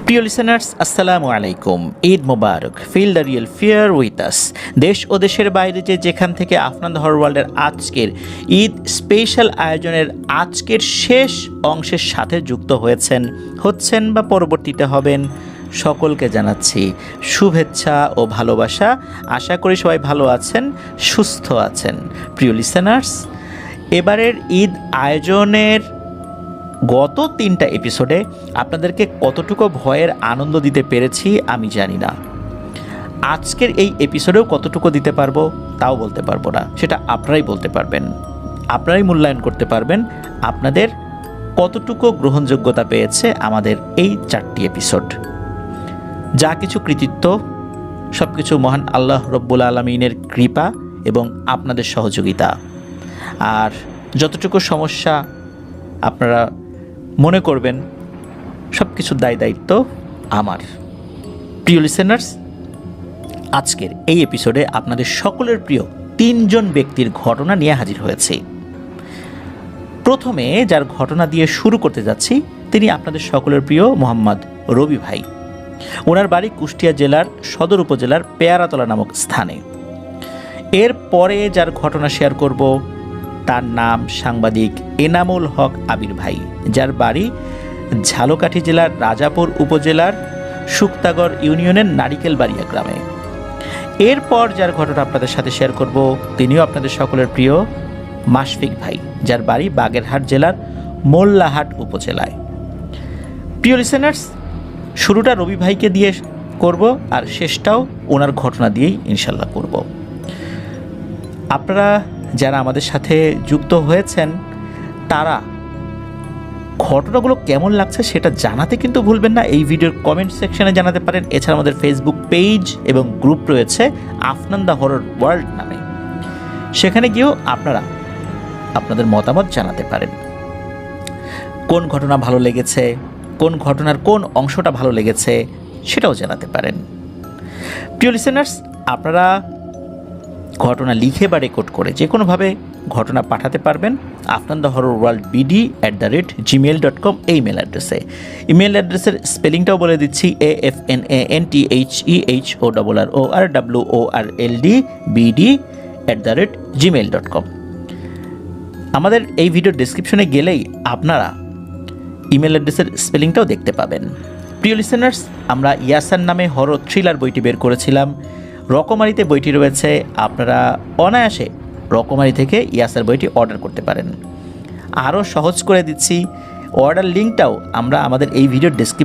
প্রিয় লিসেনার্স, আসসালামু আলাইকুম। ঈদ মোবারক। Feel the real fear with us. দেশ ও দেশের বাইরে যেখান থেকে আফনান দ্য হরর ওয়ার্ল্ডের আজকের ঈদ স্পেশাল আয়োজনের আজকের শেষ অংশের সাথে যুক্ত হচ্ছেন বা পরবর্তীতে হবেন, সকলকে জানাচ্ছি শুভেচ্ছা ও ভালোবাসা। আশা করি সবাই ভালো আছেন, সুস্থ আছেন। প্রিয় লিসেনার্স, এবারের ঈদ আয়োজনের গত 3টা এপিসোডে আপনাদেরকে কতটুকু ভয়ের আনন্দ দিতে পেরেছি আমি জানি না। আজকের এই এপিসোডেও কতটুকু দিতে পারবো তাও বলতে পারবো না, সেটা আপনারাই বলতে পারবেন। আপনারাই মূল্যায়ন করতে পারবেন আপনাদের কতটুকু গ্রহণযোগ্যতা পেয়েছে আমাদের এই 4টি এপিসোড। যা কিছু কৃতিত্ব, সব কিছু মহান আল্লাহ রব্বুল আলমিনের কৃপা এবং আপনাদের সহযোগিতা। আর যতটুকু সমস্যা আপনারা মনে করবেন, সব কিছুর দায়িত্ব আমার। প্রিয় লিসেনার্স, আজকের এই এপিসোডে আপনাদের সকলের প্রিয় 3জন ব্যক্তির ঘটনা নিয়ে হাজির হয়েছি। প্রথমে যার ঘটনা দিয়ে শুরু করতে যাচ্ছি তিনি আপনাদের সকলের প্রিয় মোহাম্মদ রবি ভাই। ওনার বাড়ি কুষ্টিয়া জেলার সদর উপজেলার পেয়ারাতলা নামক স্থানে। এরপরে যার ঘটনা শেয়ার করব তার নাম সাংবাদিক এনামুল হক আবির ভাই, যার বাড়ি ঝালকাঠি জেলার রাজাপুর উপজেলার শুক্তাগড় ইউনিয়নের নারিকেলবাড়িয়া গ্রামে। এরপর যার ঘটনা আপনাদের সাথে শেয়ার করব তিনিও আপনাদের সকলের প্রিয় মাশফিক ভাই, যার বাড়ি বাগেরহাট জেলার মোল্লাহাট উপজেলায়। প্রিয় লিসেনার্স, শুরুটা রবি ভাইকে দিয়ে করব আর শেষটাও ওনার ঘটনা দিয়েই ইনশাল্লাহ করব। আপনারা যারা আমাদের সাথে যুক্ত হয়েছেন তারা ঘটনাগুলো কেমন লাগছে সেটা জানাতে কিন্তু ভুলবেন না। এই ভিডিওর কমেন্ট সেকশনে জানাতে পারেন। এছাড়া আমাদের ফেসবুক পেজ এবং গ্রুপ রয়েছে আফনান দ্য হরর ওয়ার্ল্ড নামে, সেখানে গিয়েও আপনারা আপনাদের মতামত জানাতে পারেন। কোন ঘটনা ভালো লেগেছে, কোন ঘটনার কোন অংশটা ভালো লেগেছে সেটাও জানাতে পারেন। প্রিয় লিসেনার্স, আপনারা ঘটনা লিখে বা রেকর্ড করে যে কোনোভাবে ঘটনা পাঠাতে পারবেন Afnan the horror world bd@gmail.com এই মেল অ্যাড্রেসে। ইমেল অ্যাড্রেসের স্পেলিংটাও বলে দিচ্ছি, AFNANTHEHORRORWORLD bd@gmail.com। আমাদের এই ভিডিওর ডেসক্রিপশনে গেলেই আপনারা ইমেল অ্যাড্রেসের স্পেলিংটাও দেখতে পাবেন। প্রিয় লিসেনার্স, আমরা ইয়াসান নামে হরর থ্রিলার বইটি বের করেছিলাম। রকমারিতে বইটি রয়েছে, আপনারা অনায়াসে রকমারি থেকে ইয়াসার বইটি অর্ডার করতে পারেন। আরও সহজ করে দিচ্ছি, অর্ডার লিঙ্কটাও আমরা আমাদের এই ভিডিওর ডেসক্রিপশন